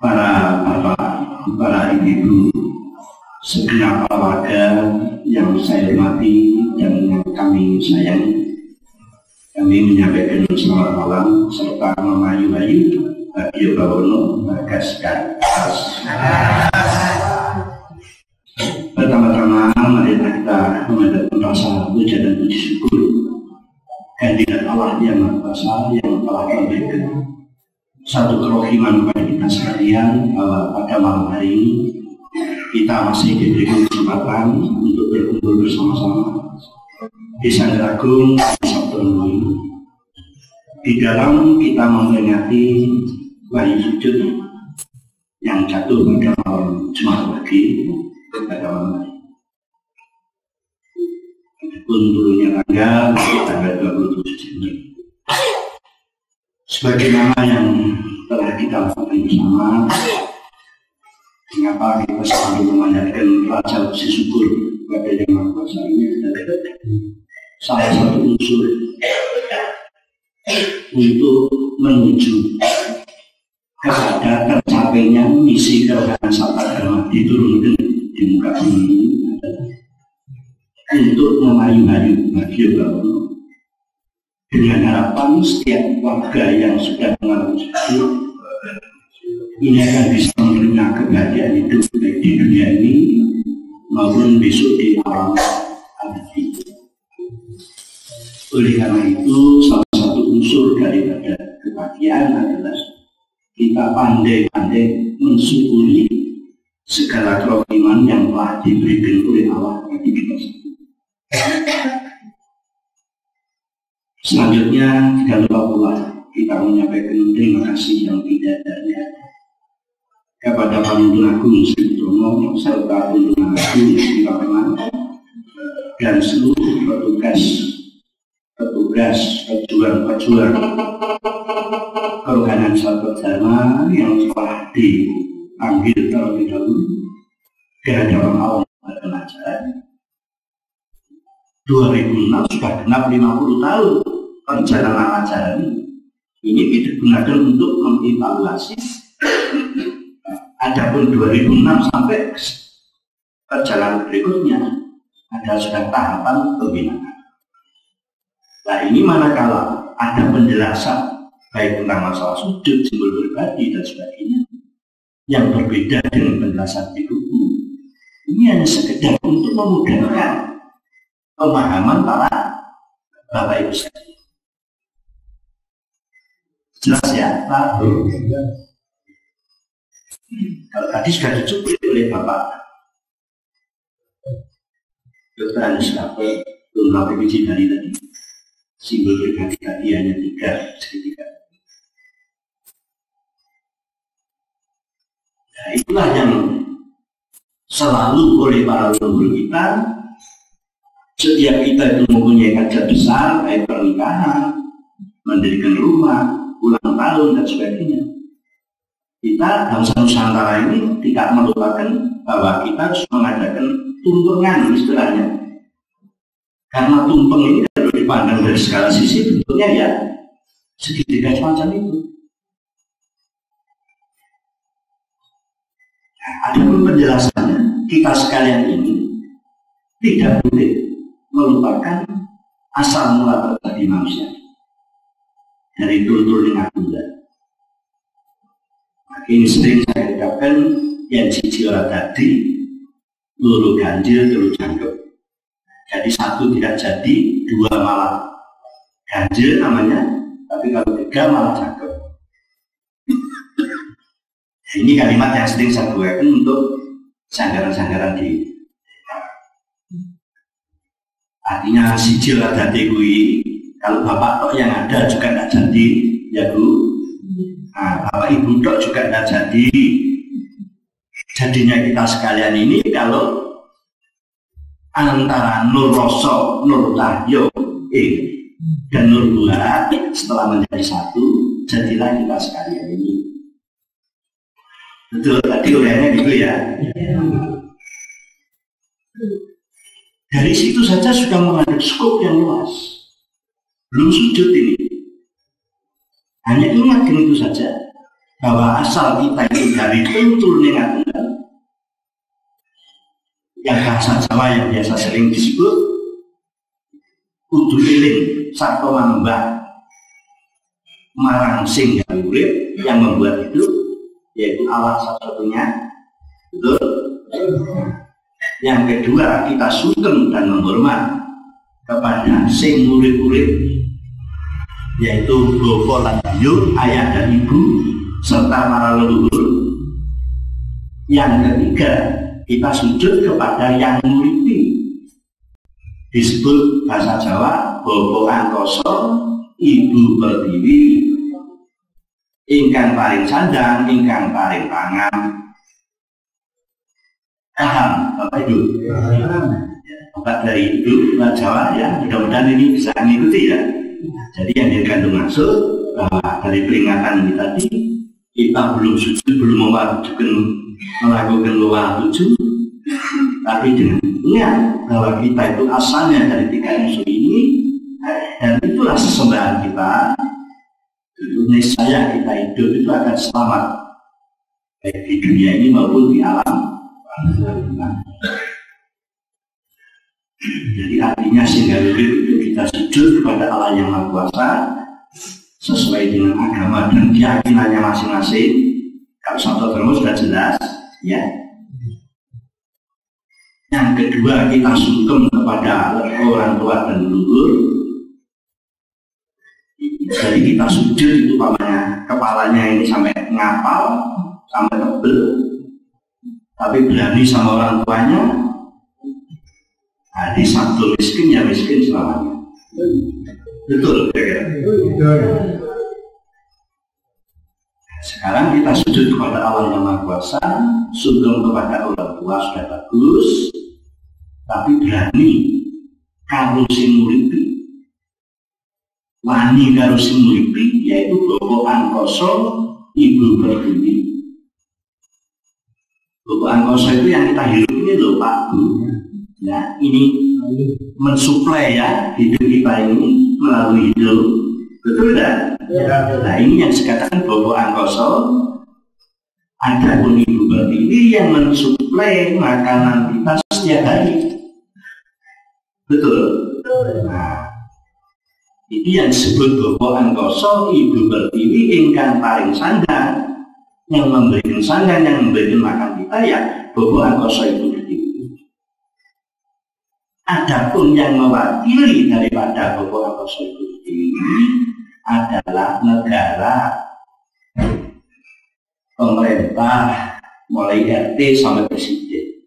para bapak, para ibu, segenap warga yang saya hormati dan yang kami sayangi, kami menyampaikan selamat malam serta memayu-mayu Bagio Bawono Bagaskan. Pertama-tama mari kita memanjatkan rasa puja dan puji syukur kehadirat Allah yang Maha Kuasa yang telah memberikan satu kerohiman kepada kita sekalian bahwa pada malam hari ini kita masih diberikan kesempatan untuk berkumpul bersama-sama di Sanggar Agung Sabtu Minggu di dalam kita memperingati wahyu sujud yang jatuh pada malam Jumat pagi pada malam hari. Adapun turunnya tanggal 27 Januari. Sebagaimana yang telah kita lakukan bersama, mengapa kita selalu memanjatkan rasa puji syukur kepada Yang Maha Kuasa ini adalah salah satu unsur untuk menuju kepada tercapainya misi kerohanian Sabta Dharma diturunkan di muka bumi ini untuk memayu-mayu Bagio Bawono dengan harapan setiap warga yang sudah mengalami syukur ini akan bisa menerima kebahagiaan hidup baik di dunia ini maupun besok di alam abadi. Oleh karena itu, salah satu unsur daripada kebahagiaan adalah kita pandai-pandai mensyukuri segala kerohiman yang telah diberikan oleh Allah bagi kita. Selanjutnya, tidak lupa pula kita menyampaikan terima kasih yang tidak ada kepada Penuntun Agung Sri Utomo serta Penuntun Agung Sri Lapengan dan seluruh pejuang-pejuang kerohanian Sabta Dharma yang telah dipanggil terlebih dahulu ke hadapan Allah pada ajaran 2006 sudah genap 50 tahun perjalanan ajaran ini digunakan untuk mengevaluasi. Adapun 2006 sampai perjalanan berikutnya ada sudah tahapan pembinaan. Nah ini manakala ada penjelasan baik tentang masalah sujud, simbol pribadi dan sebagainya yang berbeda dengan penjelasan di buku, ini hanya sekedar untuk memudahkan pemahaman para bapak ibu sekalian. Jelas ya, Pak? Kalau tadi sudah dicuplik oleh Bapak Dr. Anies Kapoor, belum biji dari tadi. Simbol pribadi tadi hanya 3 segitiga. Nah, itulah yang selalu oleh para leluhur kita. Setiap kita itu mempunyai hajat besar, baik pernikahan, mendirikan rumah, ulang tahun dan sebagainya. Kita bangsa Nusantara ini tidak melupakan bahwa kita harus mengadakan tumpengan istilahnya. Karena tumpeng ini kalau dipandang dari segala sisi bentuknya ya segitiga semacam itu. Nah, ada pun penjelasannya, kita sekalian ini tidak boleh melupakan asal mula terjadi manusia dari turun Abdullah. Ini sering saya ucapkan yang siji ora dadi, loro ganjil, telu jangkep. Jadi satu tidak jadi, dua malah ganjil namanya, tapi kalau tiga malah jangkep. Ini kalimat yang sering saya gunakan untuk sanggaran-sanggaran di artinya siji ora dadi kuwi, kalau bapak tok yang ada juga tidak jadi, ya Bu. Nah, Bapak Ibu dok juga tidak jadi. Jadinya kita sekalian ini kalau antara Nur Roso, Nur Cahyo, dan Nur Buah setelah menjadi satu, jadilah kita sekalian ini. Betul tadi uraiannya gitu ya. Dari situ saja sudah mengandung skop yang luas. Belum sujud ini. Hanya ingatkan itu saja bahwa asal kita itu dari tentul nengat yang bahasa Jawa yang biasa sering disebut kudu eling sarta manembah marang sing gawe urip yang membuat hidup, yaitu Allah satu-satunya. Betul? Yang kedua, kita sungkem dan menghormat kepada sing urip-urip, yaitu bapa lan buyut, ayah dan ibu serta para leluhur. Yang ketiga, kita sujud kepada yang nguripi, disebut bahasa Jawa bapa angkasa ibu pertiwi, ingkang paring sandang, ingkang paring pangan. Paham Bapak Ibu? Bapak dari Ibu Bapak Jawa ya, mudah-mudahan ini bisa mengikuti ya. Jadi yang dikandung maksud bahwa dari peringatan ini tadi kita belum sujud, belum melakukan doa tujuh, tapi dengan ingat bahwa kita itu asalnya dari tiga unsur ini, dan itulah sesembahan kita. Niscaya kita hidup itu akan selamat baik di dunia ini maupun di alam. Jadi artinya sehingga itu kita sujud kepada Allah yang Maha Kuasa sesuai dengan agama dan keyakinannya masing-masing. Kalau satu terus sudah jelas ya. Yang kedua, kita sungkem kepada orang tua dan leluhur. Jadi kita sujud itu pamannya, kepalanya ini sampai ngapal, sampai tebel, tapi berani sama orang tuanya. Nah, di satu miskin ya miskin selamanya. Betul kira-kira. Sekarang kita sujud kepada Allah yang Maha Kuasa, sungkem kepada orang tua sudah bagus, tapi berani karo sing nguripi, wani karo sing nguripi, yaitu bapa angkasa ibu pertiwi. Bapa angkasa itu yang kita hidup ini loh Pak Bu. Nah ini mensuplai ya hidup kita ini melalui hidup, betul tidak? Ya. Nah ini yang dikatakan bapa angkasa. Ada pun ibu pertiwi yang mensuplai makanan kita setiap hari. Betul? Nah, ini yang disebut bapa angkasa ibu pertiwi ingkang paring sandang, yang memberikan sandang, yang memberikan makan kita ya bapa angkasa ibu pertiwi. Adapun yang mewakili daripada bapa angkasa ibu pertiwi adalah negara, pemerintah, mulai RT sampai presiden.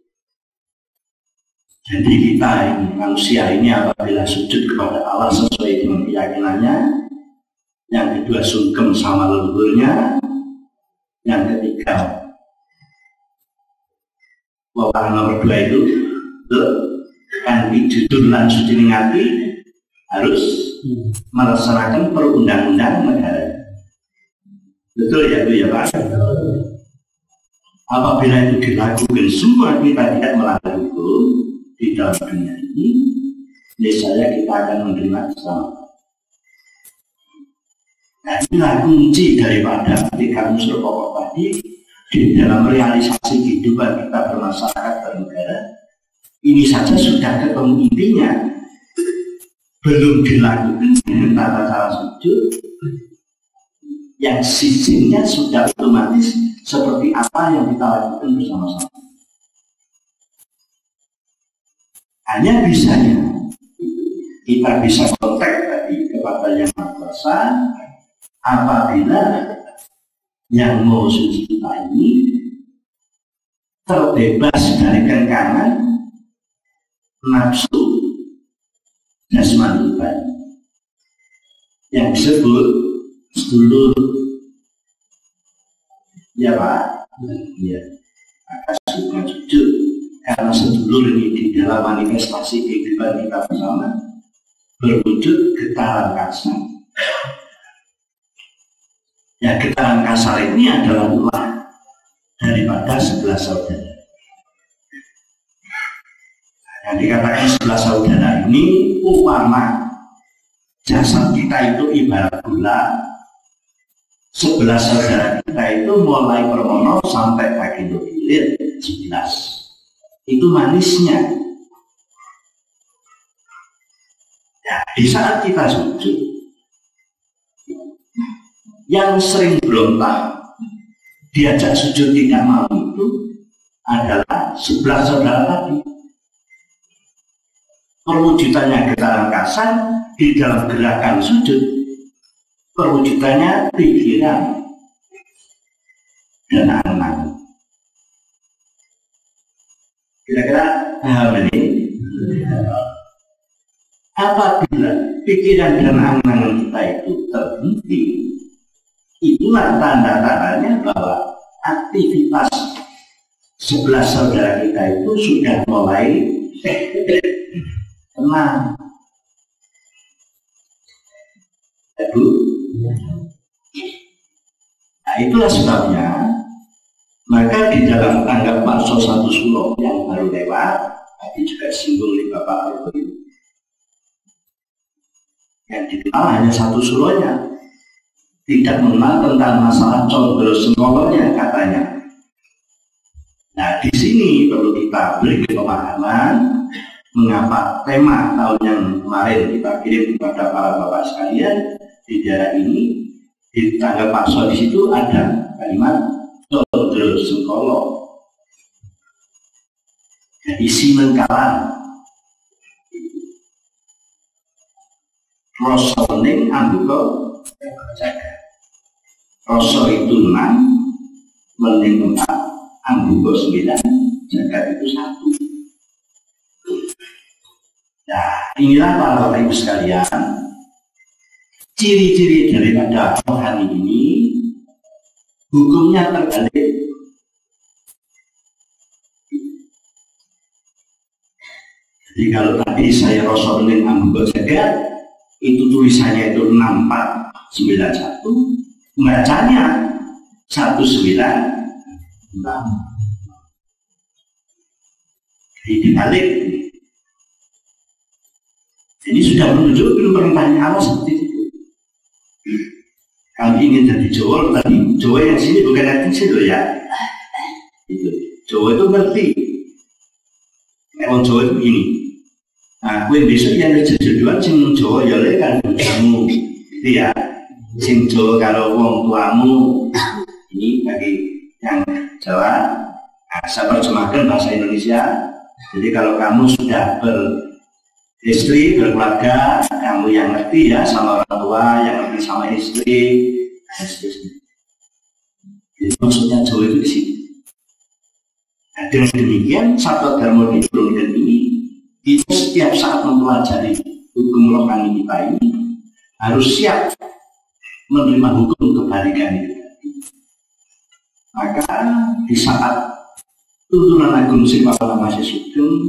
Jadi kita ini, manusia ini apabila sujud kepada Allah sesuai dengan keyakinannya, yang kedua sungkem sama leluhurnya, yang ketiga wawasan nomor 2 itu kan jujur dan suci hati harus melaksanakan perundang-undang negara. Betul ya Bu ya Pak? Apabila itu dilakukan semua kita tidak melanggar hukum di dalam dunia ini, niscaya kita akan menerima keselamatan. Nah inilah kunci daripada tiga unsur pokok tadi di dalam realisasi kehidupan kita bermasyarakat bernegara. Ini saja sudah ketemu intinya, belum dilakukan dengan tata cara sujud yang sistemnya sudah otomatis seperti apa yang kita lakukan bersama-sama. Hanya bisanya kita bisa kontak tadi kepada Yang Maha Kuasa apabila yang mau suci kita ini terbebas dari kenkangan nafsu jasmani yang disebut sedulur. Ya Pak? Ya. Maka sudah jujur karena sedulur ini di dalam manifestasi kehidupan kita bersama berwujud getaran kasar. Ya getaran kasar ini adalah ulah daripada 11 saudara. Yang dikatakan 11 saudara ini upama jasad kita itu ibarat gula, 11 saudara kita itu mulai Permono sampai Bagindo Hilir 11. Itu manisnya. Ya, di saat kita sujud, yang sering berontak diajak sujud tidak mau itu adalah 11 saudara tadi. Perwujudannya getaran kasar di dalam gerakan sujud, perwujudannya pikiran dan angan. Kira-kira ini apabila pikiran dan angan kita itu terhenti, itulah tanda-tandanya bahwa aktivitas 11 saudara kita itu sudah mulai tenang. Bu. Nah, itulah sebabnya maka di dalam tanggap Pakso 1 Suro yang baru lewat, tadi juga singgung oleh Bapak Argo, yang dikenal hanya 1 suronya, tidak mengenal tentang masalah condro sengkolonya katanya. Nah, di sini perlu kita beri pemahaman mengapa tema tahun yang kemarin kita kirim kepada para bapak sekalian di daerah ini, di tangga Pakso di situ ada kalimat condro sengkolo. Jadi simengkalan rasa ning ambuka jaga. Rasa itu 6, mening 4, ambuka 9, jaga itu 1. Nah, inilah para bapak ibu sekalian, ciri-ciri daripada rohani ini. Hukumnya terbalik. Jadi kalau tadi saya rasa ning ambuka jaga, itu tulisannya itu 6491, bacanya 196. Jadi dibalik. Ini sudah menunjukkan perintahnya Allah seperti itu. Kalau ingin jadi Jawa, tadi Jawa yang sini bukan arti loh ya. Itu Jawa itu ngerti. Orang Jawa itu begini. Nah, kue besok yang kejodohan sing Jawa ya lek kan kamu, gitu ya. Sing Jawa kalau wong tuamu, ini bagi yang Jawa. Nah, saya terjemahkan bahasa Indonesia. Jadi kalau kamu sudah beristri, berkeluarga, kamu yang ngerti ya sama orang tua, yang ngerti sama istri. Jadi maksudnya Jawa itu di sini. Nah, dengan demikian Sabda Dharma Diturunkan ini, kita setiap saat mempelajari hukum rohani kita ini harus siap menerima hukum kebalikan itu. Maka di saat tuntunan Agung Sipala masih sugeng,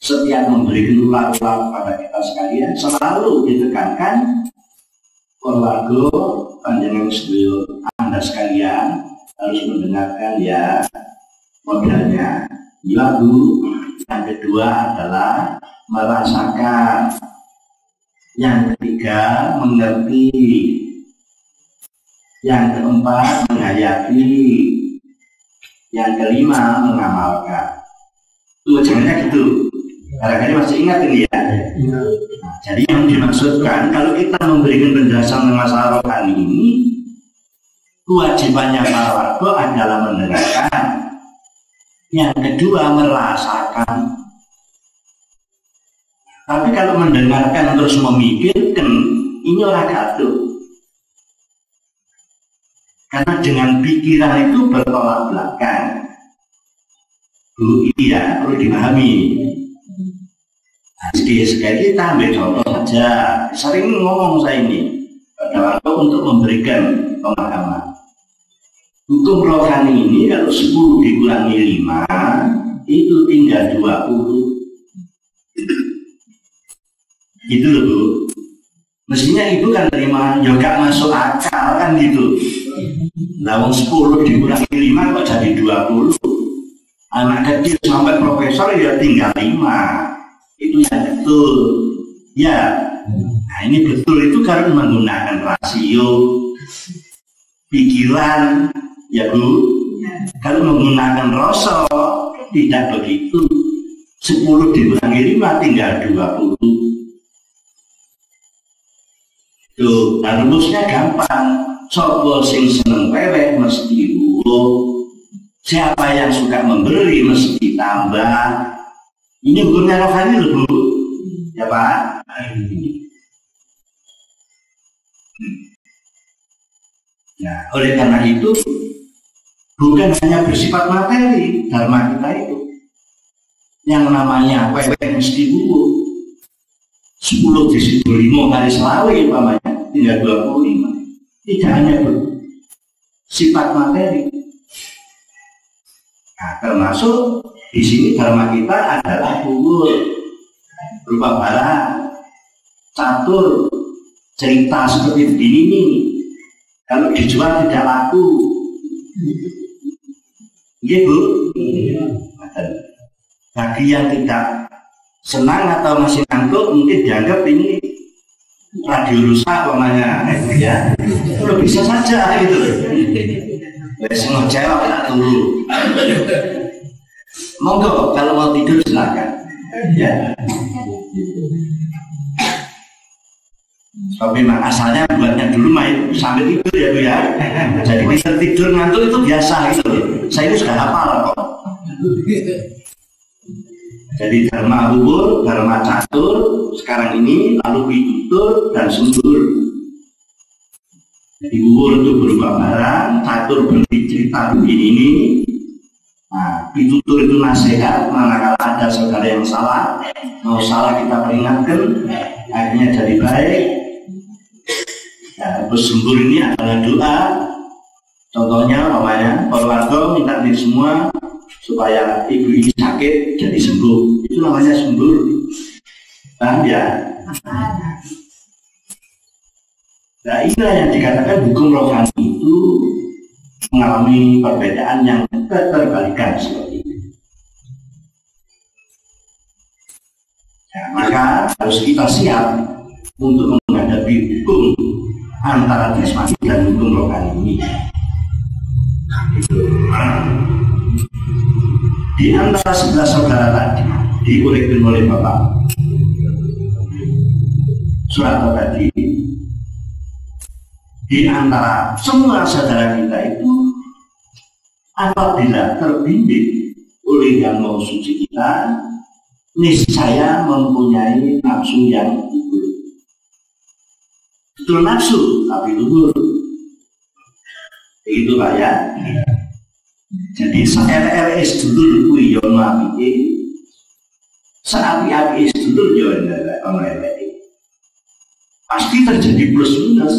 setiap memberikan ular-ular pada kita sekalian selalu ditekankan keluarga panjenengan sedaya Anda sekalian harus mendengarkan ya modalnya. Ya Bu. Yang kedua adalah merasakan. Yang ketiga mengerti. Yang keempat menghayati. Yang kelima mengamalkan. Tujuannya gitu. Barangkali masih ingat ini ya. Nah, jadi yang dimaksudkan kalau kita memberikan penjelasan tentang masalah rohani ini, kewajibannya para warga adalah mendengarkan. Yang kedua merasakan. Tapi kalau mendengarkan terus memikirkan, ini orang gaduh. Karena dengan pikiran itu bertolak belakang. Bu, iya perlu dipahami. Nah, sekali kita ambil contoh saja. Sering ngomong saya ini pada waktu untuk memberikan pemahaman. Hukum rohani ini kalau 10 dikurangi 5 itu tinggal 20. Gitu loh Bu. Mestinya ibu kan terima, ya gak masuk akal kan gitu. Lawang 10 dikurangi 5 kok jadi 20. Anak kecil sampai profesor ya tinggal 5. Itu yang betul. Ya. Nah ini betul itu karena menggunakan rasio. pikiran, ya Bu. Kalau menggunakan rasa tidak begitu. 10 dikurangi 5 tinggal 20. Tuh, dan rumusnya gampang. Sopo sing seneng pewek mesti uwo. Siapa yang suka memberi mesti tambah. Ini hukumnya rohani loh Bu. Ya Pak. Nah, oleh karena itu bukan hanya bersifat materi dharma kita itu. Yang namanya pewek mesti uwo. 10 disitu 5 kali selawe umpamanya tinggal 25. Tidak hanya bersifat materi. Nah, termasuk di sini dharma kita adalah kubur, berupa barang, catur, cerita seperti begini nih. Kalau dijual tidak laku. Gitu. Bagi yang tidak senang atau masih ngantuk mungkin dianggap ini radio rusak namanya, ya. Itu bisa saja gitu. Wes ngoceh tak tunggu. Monggo kalau mau tidur silakan. Ya. Tapi memang asalnya buatnya dulu main sampai tidur ya Bu ya. Jadi bisa tidur ngantuk itu biasa gitu. Saya itu sudah hafal kok. Jadi dharma bubur, dharma catur, sekarang ini lalu pitutur dan sembur. Jadi bubur itu berupa barang, catur berarti cerita begini ini. Nah, pitutur itu nasihat, manakala ada saudara yang salah, mau salah kita peringatkan, akhirnya jadi baik. Nah, terus sembur ini adalah doa. Contohnya, namanya, keluarga minta di semua supaya ibu ini sakit jadi sembuh, itu namanya sembur. Paham ya? Nah, inilah yang dikatakan hukum rohani itu mengalami perbedaan yang keterbalikan seperti itu. Ya, maka harus kita siap untuk menghadapi hukum antara jasmani dan hukum rohani ini. Di antara 11 saudara tadi diuraikan oleh Bapak Soeharto tadi, di antara semua saudara kita itu apabila terbimbing oleh yang mau suci kita, niscaya mempunyai nafsu yang luhur. Betul nafsu tapi luhur. Begitu Pak ya. Jadi LLS dulu kuwi yo apike. Sapi-api dulu yo ono elek. Pasti terjadi plus minus.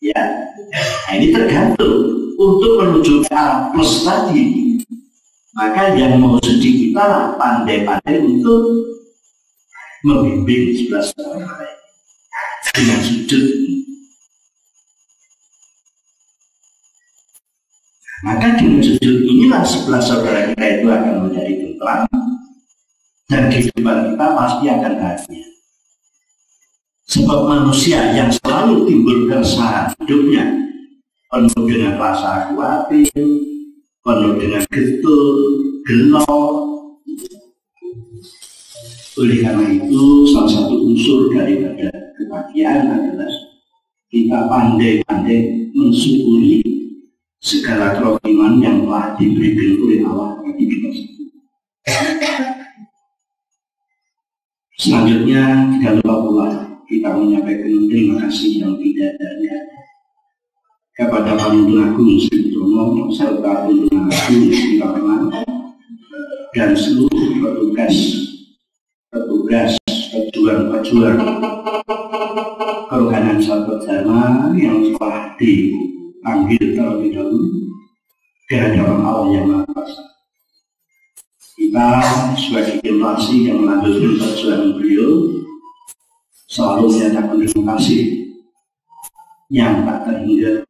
Ya. Nah, ini tergantung untuk menuju ke arah plus tadi. Maka yang mau suci kita pandai-pandai untuk membimbing 11 orang dengan sujud. Maka dengan sujud inilah 11 saudara kita itu akan menjadi tentram dan kehidupan kita pasti akan bahagia. Sebab manusia yang selalu timbul keresahan hidupnya penuh dengan rasa khawatir, penuh dengan getol, gelo. Oleh karena itu salah satu unsur daripada kebahagiaan adalah kita pandai-pandai mensyukuri segala kerohiman yang telah diberikan oleh Allah bagi kita. Selanjutnya, tidak lupa pula kita menyampaikan terima kasih yang tidak adanya kepada Panuntun Agung Sri Utomo serta Panuntun Agung Sri Rahman dan seluruh petugas pejuang kerohanian sahabat dharma yang telah dipanggil terlebih dahulu ke hadapan Allah yang Maha Kuasa. Kita sebagai generasi yang melanjutkan perjuangan beliau selalu menyatakan terima kasih yang tak terhingga.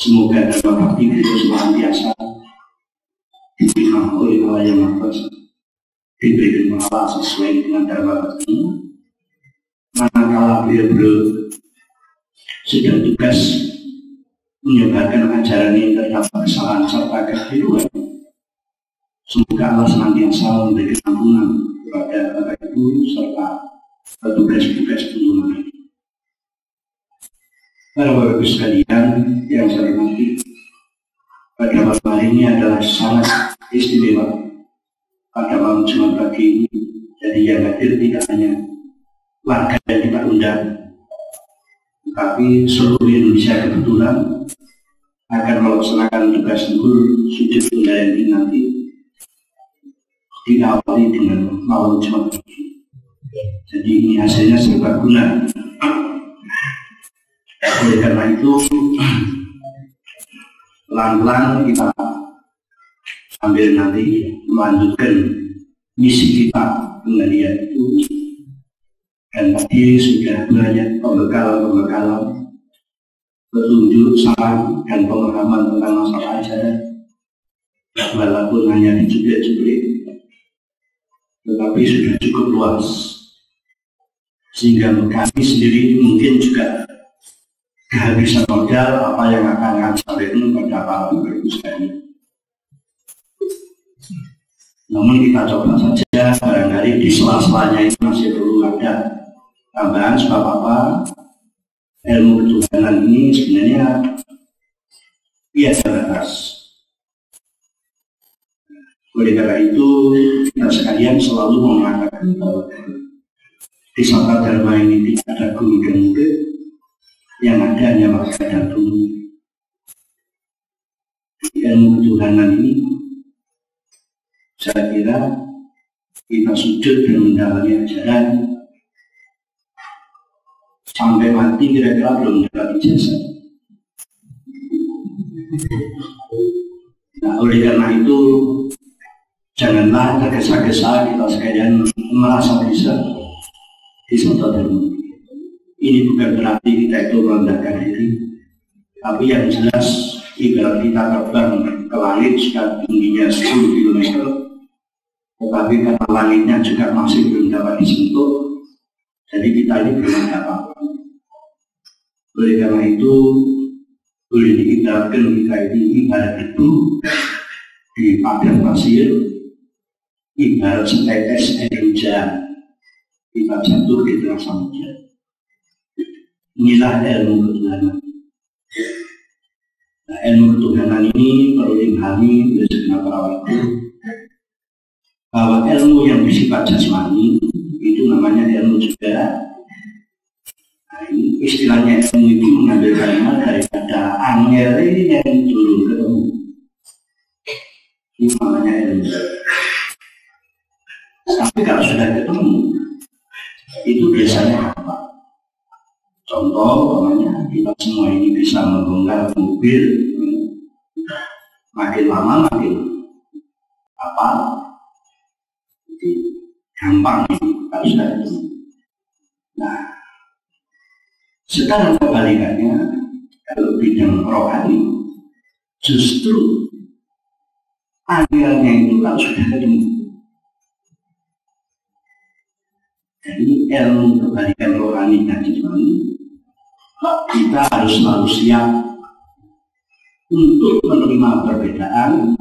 Semoga dalam bakti beliau senantiasa diterima oleh Allah yang Maha Kuasa, diberikan pahala sesuai dengan dharma bakti. Manakala beliau sedang tugas menyebarkan ajaran ini terhadap kesalahan serta kekeliruan. Semoga Allah senantiasa memberikan ampunan kepada Bapak Ibu serta petugas-petugas pengumuman. Para Bapak Ibu sekalian yang saya hormati, pada malam hari ini adalah sangat istimewa pada malam Jumat pagi ini. Jadi yang hadir tidak hanya warga yang kita undang, tapi seluruh Indonesia kebetulan akan melaksanakan tugas zuhur sujud undang ini nanti diawali dengan malam Jumat pagi. Jadi ini hasilnya serbaguna. Oleh karena itu pelan-pelan kita sambil nanti melanjutkan misi kita pengajian itu, dan tadi sudah banyak pembekalan petunjuk, saran dan pemahaman tentang masalah ajaran, walaupun hanya dicuplik-cuplik, tetapi sudah cukup luas sehingga kami sendiri mungkin juga kehabisan modal apa yang akan kami sampaikan pada para Bapak sekalian. Namun kita coba saja, barangkali di sela-selanya itu masih perlu ada tambahan, sebab apa? Ilmu ketuhanan ini sebenarnya biasa terbatas. Oleh karena itu kita sekalian selalu mengatakan bahwa di Sata Dharma ini tidak ada guru dan murid, yang ada hanya masyarakat dulu. Ilmu ketuhanan ini saya kira kita sujud dan mendalami ajaran sampai mati kira-kira belum dapat ijazah. Nah, oleh karena itu janganlah tergesa-gesa kita sekalian merasa bisa di Sata Dharma. Ini bukan berarti kita itu merendahkan diri, tapi yang jelas ibarat kita terbang ke langit sudah tingginya 10 km, tetapi karena langitnya juga masih belum dapat disentuh, jadi kita ini belum dapat. Oleh karena itu boleh diibaratkan kita ini ibarat debu di padang pasir, ibarat setetes air hujan kita jatuh di tengah samudra. Inilah ilmu ketuhanan. Nah, ilmu ketuhanan ini perlu dipahami oleh segenap para waktu, bahwa ilmu yang bersifat jasmani itu namanya ilmu juga. Nah, ini istilahnya ilmu itu mengambil kalimat daripada angel yang belum ketemu. Ini namanya ilmu. Tapi kalau sudah ketemu, itu biasanya apa? Contoh, namanya kita semua ini bisa membongkar mobil, makin lama makin apa? Jadi gampang kalau sudah itu. Nah, sekarang kebalikannya, kalau bidang rohani, justru akhirnya itu kalau sudah ketemu. Jadi ilmu kebalikan rohani dan jasmani, kita harus selalu siap untuk menerima perbedaan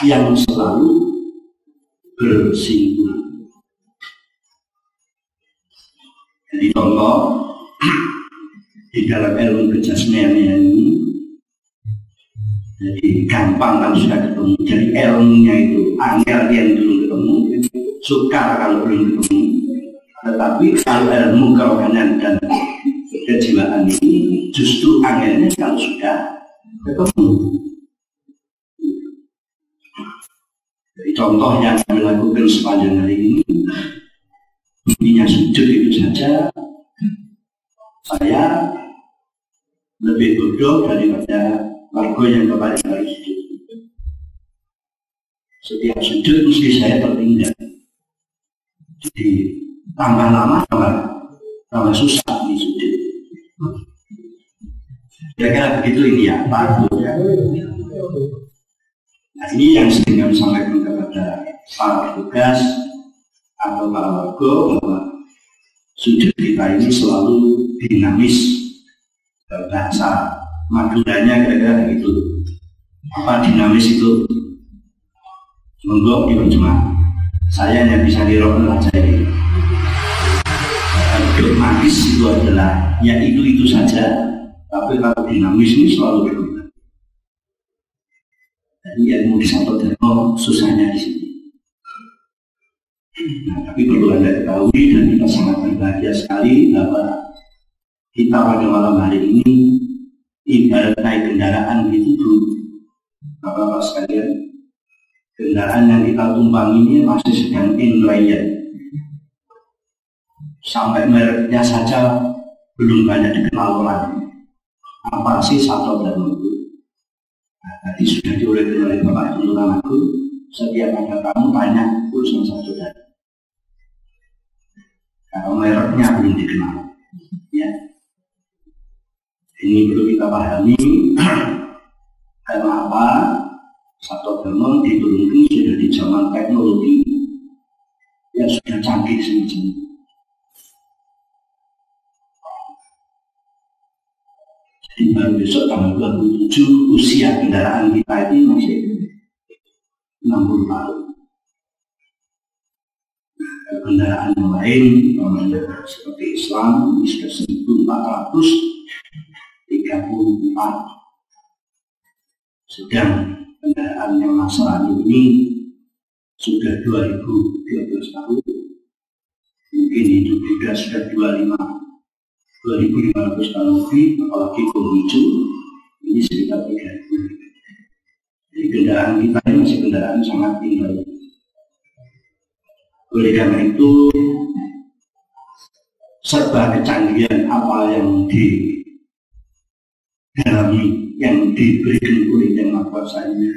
yang selalu bersinggungan. Jadi contoh di dalam ilmu kejasmanian ini, jadi gampang kalau sudah ketemu. Jadi ilmunya itu angel yang belum ketemu, sukar kalau belum ketemu. Tetapi kalau ilmu kerohanian dan kejiwaan ini justru angelnya kalau sudah ketemu. Jadi contoh yang kami lakukan sepanjang hari ini, intinya sujud itu saja, saya lebih bodoh daripada warga yang kemarin hari sujud. Setiap sujud mesti saya tertinggal. Jadi tambah lama tambah susah di sujud. Kira-kira begitu ini ya Pak. Nah, ini yang sering kami sampaikan kepada para petugas atau para warga, bahwa sujud kita ini selalu dinamis. Bahasa Maduranya kira-kira begitu. Apa dinamis itu? Monggo diterjemah. Saya hanya bisa dirokok saja ini. Dogmatis itu adalah ya itu saja. Tapi kalau dinamis ini selalu berubah. Jadi ilmu di satu termo susahnya di sini. Nah, tapi perlu Anda ketahui dan kita sangat berbahagia sekali bahwa kita pada malam hari ini ibarat naik kendaraan gitu tuh, Bapak-bapak sekalian, kendaraan yang kita tumpangi ini masih sedang in trial. Sampai mereknya saja belum banyak dikenal orang. Apa sih satu dan itu? Nah, tadi sudah diuraikan oleh Bapak tuntunan aku. Setiap ada tamu tanya urusan satu dan. Kalau mereknya belum dikenal, ya. Ini perlu kita pahami. Karena apa? Satu dan diturunkan sudah di zaman teknologi yang sudah canggih semacam ini. Jadi baru besok tanggal 27 usia kendaraan kita ini masih 60 tahun. Kendaraan yang lain seperti Islam ini sudah 1434. Sedang kendaraan yang Nasrani ini sudah 2013 tahun. Mungkin itu juga sudah 2.500 tahun lebih, apalagi Konghucu ini sekitar 3.000. Jadi kendaraan kita ini masih kendaraan sangat tinggal. Oleh karena itu serba kecanggihan apa yang didalami, yang diberikan oleh Yang Maha Kuasa ini,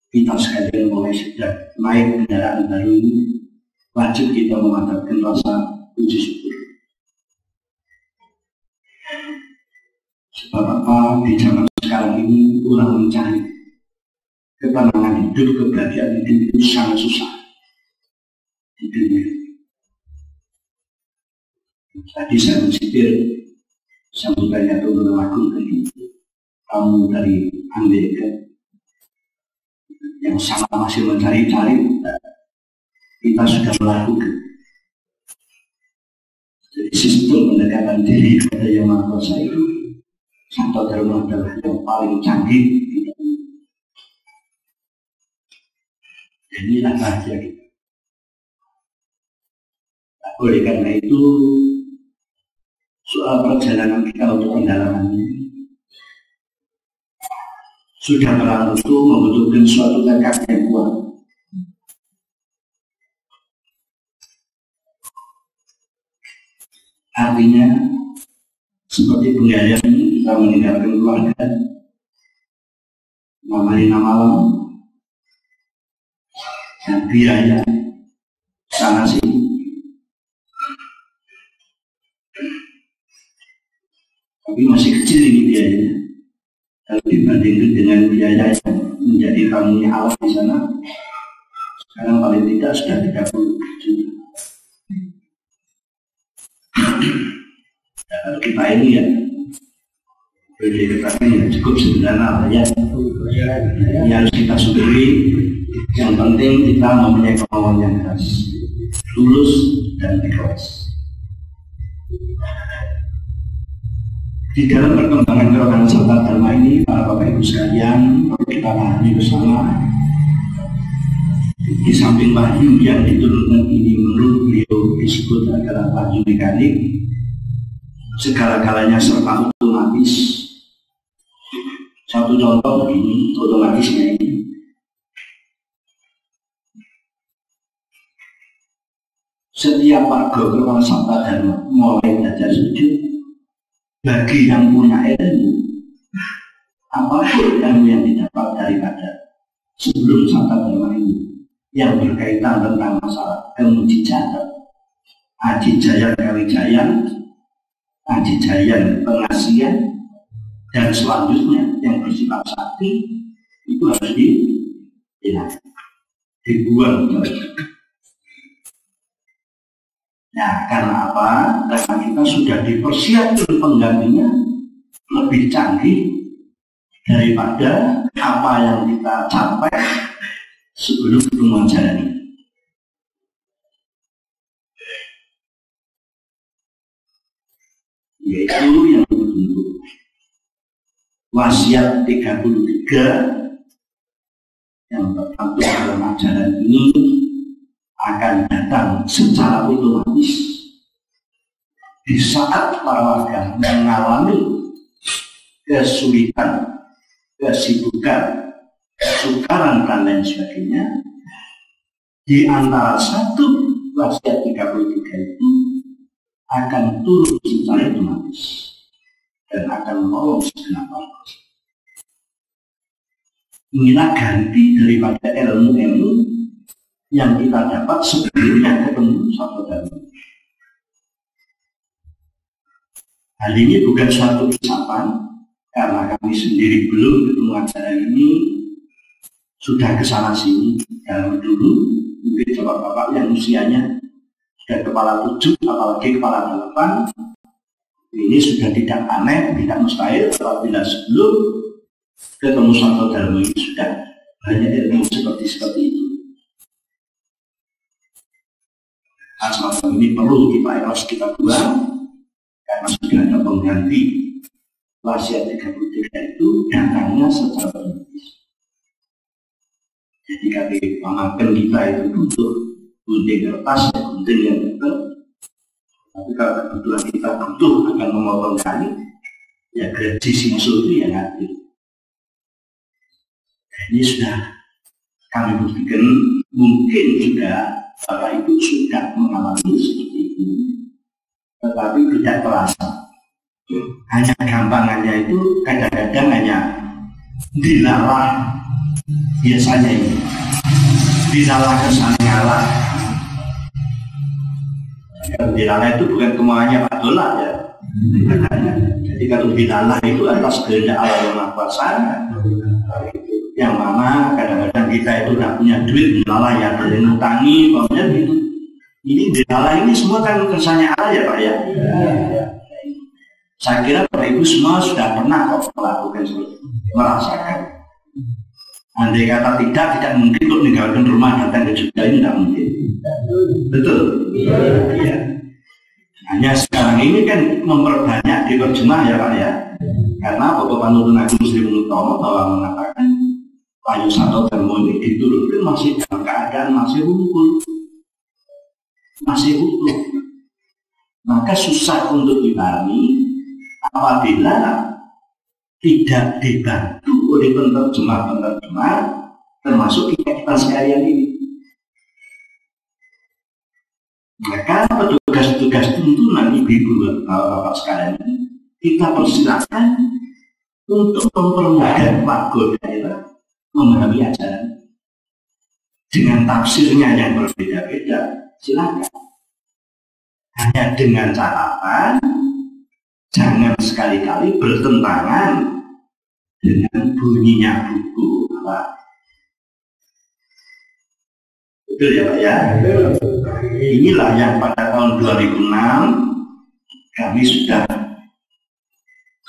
kita sekalian mulai sejak naik kendaraan baru ini wajib kita memandatkan rasa puji syukur. Sebab apa? Di zaman sekarang ini orang mencari ketenangan hidup, kebahagiaan hidup itu sangat susah di dunia. Tadi saya mensipir sambutannya Tuan Agung tadi, tamu dari Amerika yang sama masih mencari-cari, kita sudah melakukan. Jadi sistem pendekatan diri kepada Yang Maha Kuasa itu Santo Dharma adalah yang paling canggih. Inilah bahagia kita. Oleh karena itu soal perjalanan kita untuk pendalaman ini sudah barang tentu membutuhkan suatu tekad yang kuat. Artinya seperti penggalian kita meninggalkan keluarga, marina malam, dan biaya sana sini. Tapi masih kecil ini biayanya. Kalau dibandingkan dengan biaya yang menjadi tamunya Allah di sana, sekarang paling tidak sudah 30 juta. Ya, kalau kita ini ya boleh dikatakan ya cukup sederhana ya. Ini harus kita syukuri. Yang penting kita mempunyai kemauan yang keras, tulus dan ikhlas. Di dalam perkembangan gerakan Sabta Dharma ini, para Bapak Ibu sekalian, perlu kita pahami bersama. Di samping wahyu yang diturunkan ini menurut beliau disebut adalah wahyu mekanik, segala-galanya serta otomatis. Satu contoh begini, otomatisnya ini. Setiap warga gerakan Sabta Dharma mulai belajar sujud, bagi yang punya ilmu, apapun ilmu yang didapat daripada sebelum Sabta Dharma ini yang berkaitan tentang masalah kemujizatan, ajijaya kawijayan, ajijaya pengasihan, dan selanjutnya yang bersifat sakti itu harus dibuang. Nah, karena apa? Karena kita sudah dipersiapkan penggantinya lebih canggih daripada apa yang kita capai sebelum ketemu ajaran ini. Yaitu yang berbentuk wasiat 33 yang tertentu dalam ajaran ini akan datang secara otomatis di saat para warga mengalami kesulitan, kesibukan, kesukaran dan lain sebagainya. Di antara satu wasiat 33 itu akan turun secara otomatis dan akan menolong segenap orang. Inilah ganti daripada ilmu-ilmu yang kita dapat sebelumnya ketemu satu dan hal ini bukan suatu ucapan, karena kami sendiri belum ketemu ajaran ini, sudah kesana sini dalam dulu, mungkin bapak-bapak yang usianya sudah kepala 7, apalagi kepala 8, ini sudah tidak aneh, tidak mustahil apabila sebelum ketemu satu dalam ini sudah banyak ilmu seperti itu. Semacam ini perlu kita buang, karena sudah ada pengganti wasiat 33 itu datangnya secara otomatis. Jadi kami mengamalkan kita itu butuh gunting kertas, gunting yang betul. Tapi kalau kebetulan kita butuh akan memotong kayu, ya gaji sinsu itu yang hadir. Ini sudah kami buktikan, mungkin juga Bapak Ibu sudah mengalami seperti itu, tetapi tidak terasa. Hanya gampangannya itu kadang-kadang hanya dilalah, biasanya ini dilalah kesangalah. Dilalah itu bukan kemauannya Pak Dola ya. Jadi kalau dilalah itu atas kehendak Allah yang Maha Kuasa, yang mana kadang-kadang kita itu tidak punya duit, dilalah ya, ada yang ngutangi, pokoknya gitu. Ini dilalah ini semua kan kersanya Allah ya Pak ya. Saya kira Bapak Ibu semua sudah pernah kok melakukan seperti itu, merasakan. Andai kata tidak mungkin untuk meninggalkan rumah datang ke Jogja ini tidak mungkin. Betul? Iya. Hanya sekarang ini kan memperbanyak di terjemah ya Pak ya. Karena Bapak Panuntun Agung Sri Mutomo bahwa mengatakan Payu Sato Dharma ini diturunkan masih dalam keadaan masih hukum, masih utuh. Maka susah untuk dipahami apabila tidak dibantu oleh penerjemah termasuk kita sekalian ini. Maka petugas-petugas tuntunan ibu-ibu bapak sekalian ini kita persilakan untuk mempermudah warga daerah memahami ajaran dengan tafsirnya yang berbeda-beda. Silakan. Hanya dengan catatan jangan sekali-kali bertentangan dengan bunyinya buku apa. Betul ya Pak ya? Inilah yang pada tahun 2006 kami sudah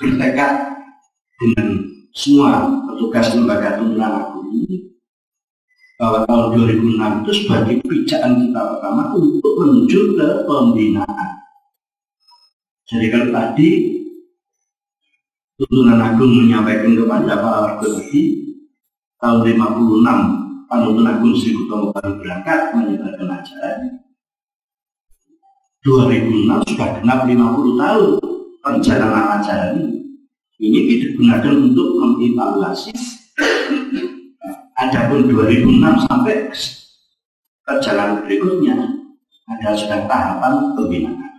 bertekad dengan semua petugas lembaga tuntunan agung ini bahwa tahun 2006 itu sebagai pijakan kita pertama untuk menuju ke pembinaan. Jadi kalau tadi tuntunan agung menyampaikan kepada para warga tadi tahun 56 Panuntun Agung Sri Mutomo baru berangkat menyebarkan ajaran. 2006 sudah genap 50 tahun perjalanan ajaran ini. Ini digunakan untuk mengevaluasi. Adapun 2006 sampai perjalanan berikutnya ada sudah tahapan pembinaan.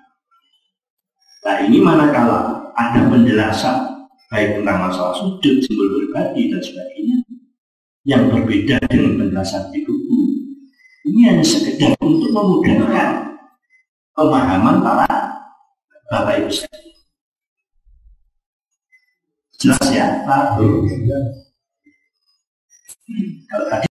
Nah ini manakala ada penjelasan baik tentang masalah sudut, simbol pribadi dan sebagainya yang berbeda dengan penjelasan di buku, ini hanya sekedar untuk memudahkan pemahaman para Bapak Ibu sekalian. Jelas ya Pak? Kalau tadi